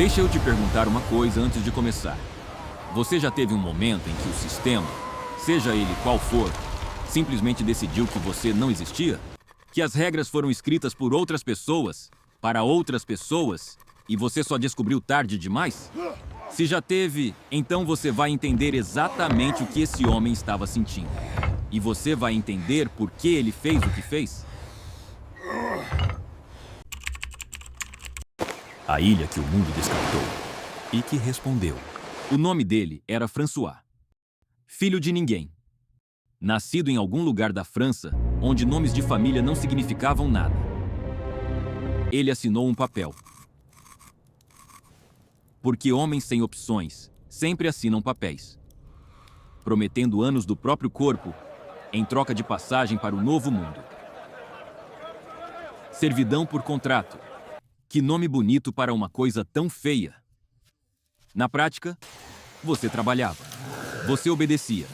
Deixa eu te perguntar uma coisa antes de começar. Você já teve um momento em que o sistema, seja ele qual for, simplesmente decidiu que você não existia? Que as regras foram escritas por outras pessoas, para outras pessoas, e você só descobriu tarde demais? Se já teve, então você vai entender exatamente o que esse homem estava sentindo. E você vai entender por que ele fez o que fez. A ilha que o mundo descartou e que respondeu. O nome dele era François, filho de ninguém. Nascido em algum lugar da França, onde nomes de família não significavam nada. Ele assinou um papel. Porque homens sem opções sempre assinam papéis, prometendo anos do próprio corpo em troca de passagem para o novo mundo. Servidão por contrato. Que nome bonito para uma coisa tão feia. Na prática, você trabalhava, você obedecia.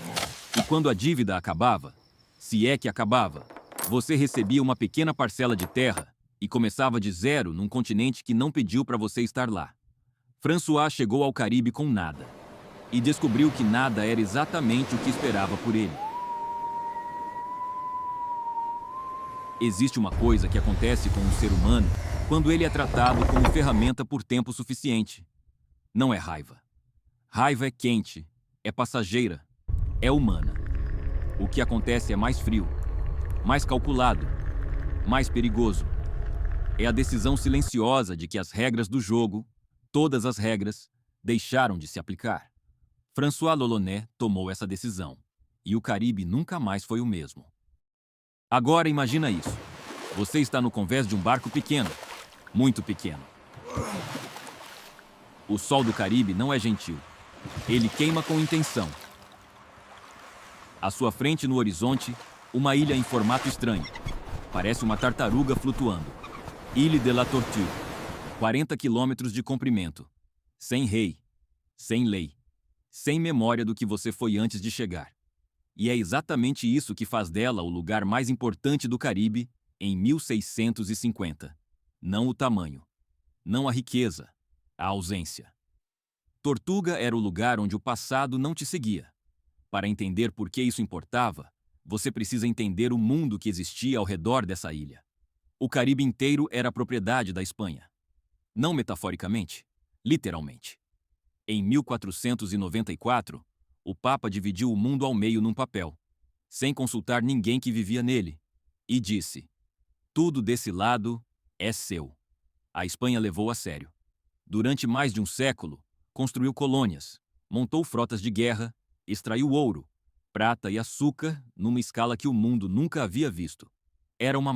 E quando a dívida acabava, se é que acabava, você recebia uma pequena parcela de terra e começava de zero num continente que não pediu para você estar lá. François chegou ao Caribe com nada e descobriu que nada era exatamente o que esperava por ele. Existe uma coisa que acontece com um ser humano quando ele é tratado como ferramenta por tempo suficiente. Não é raiva. Raiva é quente, é passageira, é humana. O que acontece é mais frio, mais calculado, mais perigoso. É a decisão silenciosa de que as regras do jogo, todas as regras, deixaram de se aplicar. François Loloné tomou essa decisão, e o Caribe nunca mais foi o mesmo. Agora imagina isso. Você está no convés de um barco pequeno, muito pequeno. O sol do Caribe não é gentil. Ele queima com intenção. À sua frente, no horizonte, uma ilha em formato estranho. Parece uma tartaruga flutuando. Île de la Tortue. 40 quilômetros de comprimento. Sem rei. Sem lei. Sem memória do que você foi antes de chegar. E é exatamente isso que faz dela o lugar mais importante do Caribe em 1650. Não o tamanho. Não a riqueza. A ausência. Tortuga era o lugar onde o passado não te seguia. Para entender por que isso importava, você precisa entender o mundo que existia ao redor dessa ilha. O Caribe inteiro era propriedade da Espanha. Não metaforicamente, literalmente. Em 1494, o Papa dividiu o mundo ao meio num papel, sem consultar ninguém que vivia nele, e disse: tudo desse lado é seu. A Espanha levou a sério. Durante mais de um século, construiu colônias, montou frotas de guerra, extraiu ouro, prata e açúcar numa escala que o mundo nunca havia visto. Era uma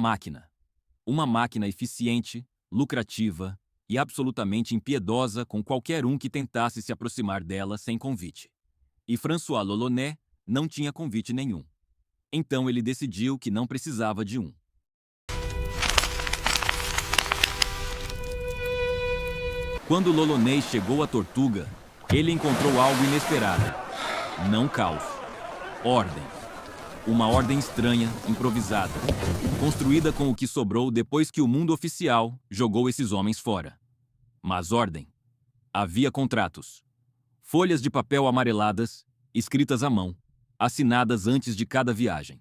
máquina eficiente, lucrativa e absolutamente impiedosa com qualquer um que tentasse se aproximar dela sem convite. E François Loloné não tinha convite nenhum. Então ele decidiu que não precisava de um. Quando Loloné chegou à Tortuga, ele encontrou algo inesperado. Não caos. Ordem. Uma ordem estranha, improvisada, construída com o que sobrou depois que o mundo oficial jogou esses homens fora. Mas ordem. Havia contratos. Folhas de papel amareladas, escritas à mão, assinadas antes de cada viagem.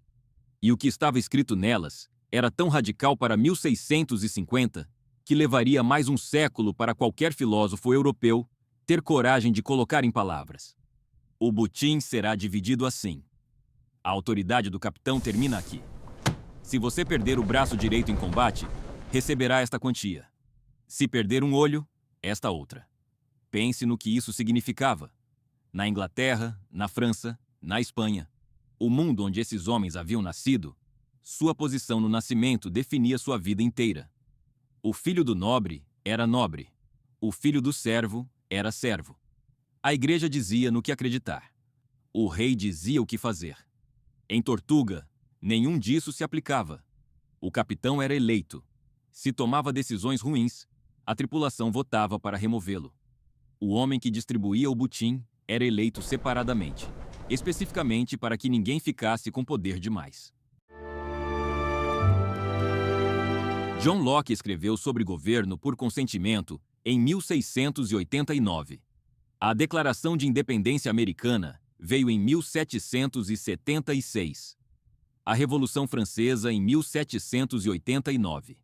E o que estava escrito nelas era tão radical para 1650 que levaria mais um século para qualquer filósofo europeu ter coragem de colocar em palavras. O butim será dividido assim. A autoridade do capitão termina aqui. Se você perder o braço direito em combate, receberá esta quantia. Se perder um olho, esta outra. Pense no que isso significava. Na Inglaterra, na França, na Espanha, o mundo onde esses homens haviam nascido, sua posição no nascimento definia sua vida inteira. O filho do nobre era nobre. O filho do servo era servo. A igreja dizia no que acreditar. O rei dizia o que fazer. Em Tortuga, nenhum disso se aplicava. O capitão era eleito. Se tomava decisões ruins, a tripulação votava para removê-lo. O homem que distribuía o butim era eleito separadamente, especificamente para que ninguém ficasse com poder demais. John Locke escreveu sobre governo por consentimento Em 1689. A Declaração de Independência Americana veio em 1776. A Revolução Francesa em 1789.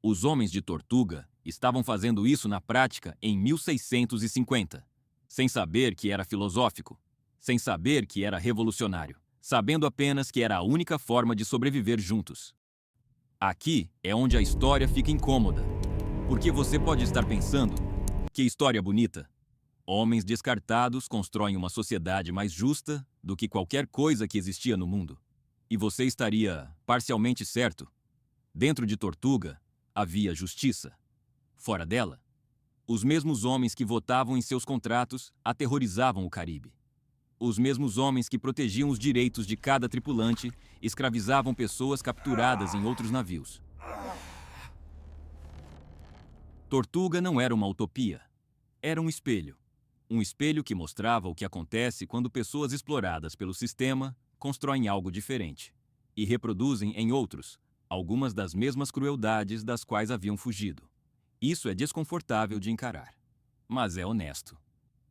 Os homens de Tortuga estavam fazendo isso na prática em 1650, sem saber que era filosófico, sem saber que era revolucionário, sabendo apenas que era a única forma de sobreviver juntos. Aqui é onde a história fica incômoda, porque você pode estar pensando, que história bonita. Homens descartados constroem uma sociedade mais justa do que qualquer coisa que existia no mundo. E você estaria parcialmente certo. Dentro de Tortuga, havia justiça. Fora dela, os mesmos homens que votavam em seus contratos aterrorizavam o Caribe. Os mesmos homens que protegiam os direitos de cada tripulante escravizavam pessoas capturadas em outros navios. Tortuga não era uma utopia. Era um espelho. Um espelho que mostrava o que acontece quando pessoas exploradas pelo sistema constroem algo diferente e reproduzem em outros algumas das mesmas crueldades das quais haviam fugido. Isso é desconfortável de encarar, mas é honesto.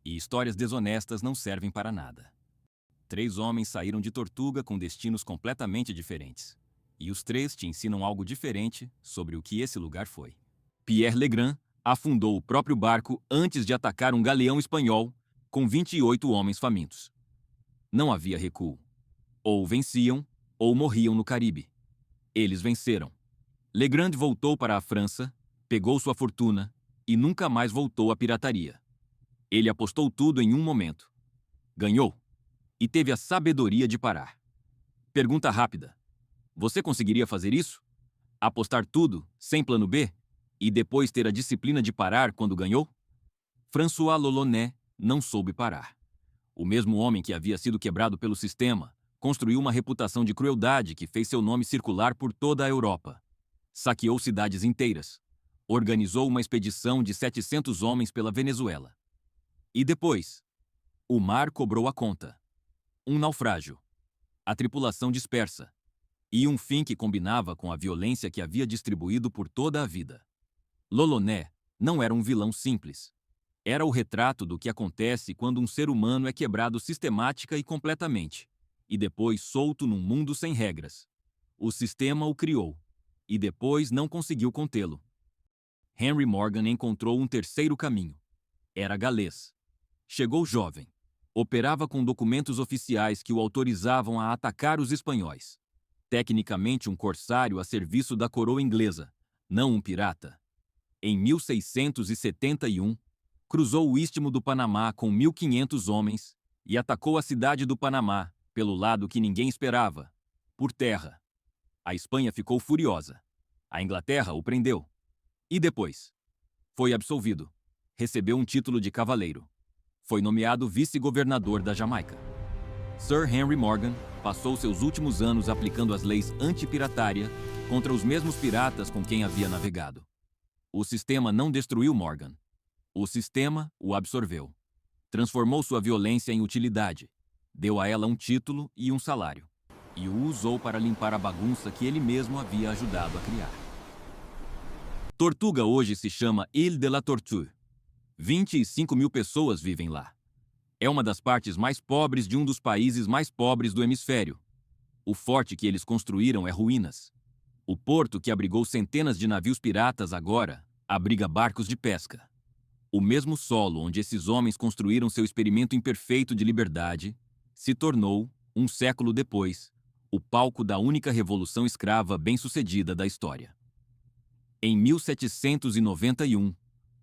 E histórias desonestas não servem para nada. 3 homens saíram de Tortuga com destinos completamente diferentes. E os 3 te ensinam algo diferente sobre o que esse lugar foi. Pierre Legrand afundou o próprio barco antes de atacar um galeão espanhol com 28 homens famintos. Não havia recuo. Ou venciam, ou morriam no Caribe. Eles venceram. Legrand voltou para a França, pegou sua fortuna e nunca mais voltou à pirataria. Ele apostou tudo em um momento. Ganhou. E teve a sabedoria de parar. Pergunta rápida. Você conseguiria fazer isso? Apostar tudo, sem plano B? E depois ter a disciplina de parar quando ganhou? François Lolonet não soube parar. O mesmo homem que havia sido quebrado pelo sistema construiu uma reputação de crueldade que fez seu nome circular por toda a Europa. Saqueou cidades inteiras. Organizou uma expedição de 700 homens pela Venezuela. E depois, o mar cobrou a conta. Um naufrágio. A tripulação dispersa. E um fim que combinava com a violência que havia distribuído por toda a vida. Lolonet não era um vilão simples. Era o retrato do que acontece quando um ser humano é quebrado sistemática e completamente, e depois solto num mundo sem regras. O sistema o criou, e depois não conseguiu contê-lo. Henry Morgan encontrou um terceiro caminho. Era galês. Chegou jovem. Operava com documentos oficiais que o autorizavam a atacar os espanhóis. Tecnicamente um corsário a serviço da coroa inglesa, não um pirata. Em 1671, cruzou o Istmo do Panamá com 1.500 homens e atacou a cidade do Panamá, pelo lado que ninguém esperava, por terra. A Espanha ficou furiosa. A Inglaterra o prendeu. E depois? Foi absolvido. Recebeu um título de cavaleiro. Foi nomeado vice-governador da Jamaica. Sir Henry Morgan passou seus últimos anos aplicando as leis anti-piratária contra os mesmos piratas com quem havia navegado. O sistema não destruiu Morgan. O sistema o absorveu. Transformou sua violência em utilidade. Deu a ela um título e um salário. E o usou para limpar a bagunça que ele mesmo havia ajudado a criar. Tortuga hoje se chama Île de la Tortue. 25.000 pessoas vivem lá. É uma das partes mais pobres de um dos países mais pobres do hemisfério. O forte que eles construíram é ruínas. O porto que abrigou centenas de navios piratas agora abriga barcos de pesca. O mesmo solo onde esses homens construíram seu experimento imperfeito de liberdade se tornou, um século depois, o palco da única revolução escrava bem-sucedida da história. Em 1791,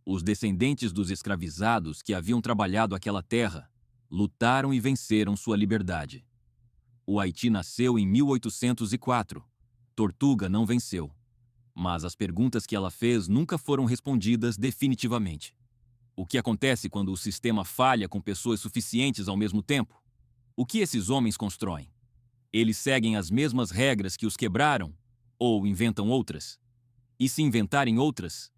os descendentes dos escravizados que haviam trabalhado aquela terra lutaram e venceram sua liberdade. O Haiti nasceu em 1804. Tortuga não venceu. Mas as perguntas que ela fez nunca foram respondidas definitivamente. O que acontece quando o sistema falha com pessoas suficientes ao mesmo tempo? O que esses homens constroem? Eles seguem as mesmas regras que os quebraram? Ou inventam outras? E se inventarem outras,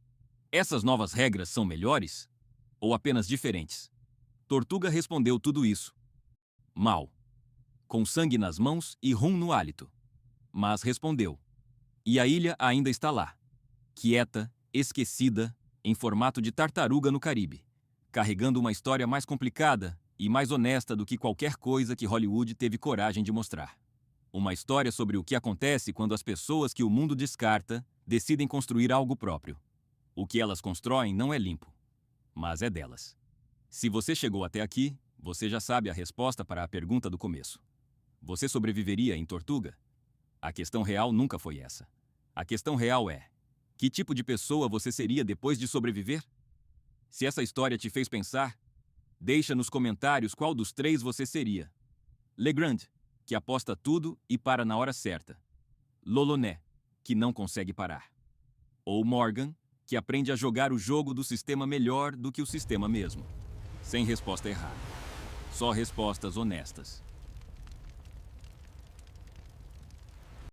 essas novas regras são melhores? Ou apenas diferentes? Tortuga respondeu tudo isso. Mal. Com sangue nas mãos e rum no hálito. Mas respondeu. E a ilha ainda está lá. Quieta, esquecida, em formato de tartaruga no Caribe, carregando uma história mais complicada e mais honesta do que qualquer coisa que Hollywood teve coragem de mostrar. Uma história sobre o que acontece quando as pessoas que o mundo descarta decidem construir algo próprio. O que elas constroem não é limpo, mas é delas. Se você chegou até aqui, você já sabe a resposta para a pergunta do começo. Você sobreviveria em Tortuga? A questão real nunca foi essa. A questão real é: que tipo de pessoa você seria depois de sobreviver? Se essa história te fez pensar, deixa nos comentários qual dos três você seria. Legrand, que aposta tudo e para na hora certa. Loloné, que não consegue parar. Ou Morgan, que aprende a jogar o jogo do sistema melhor do que o sistema mesmo. Sem resposta errada. Só respostas honestas.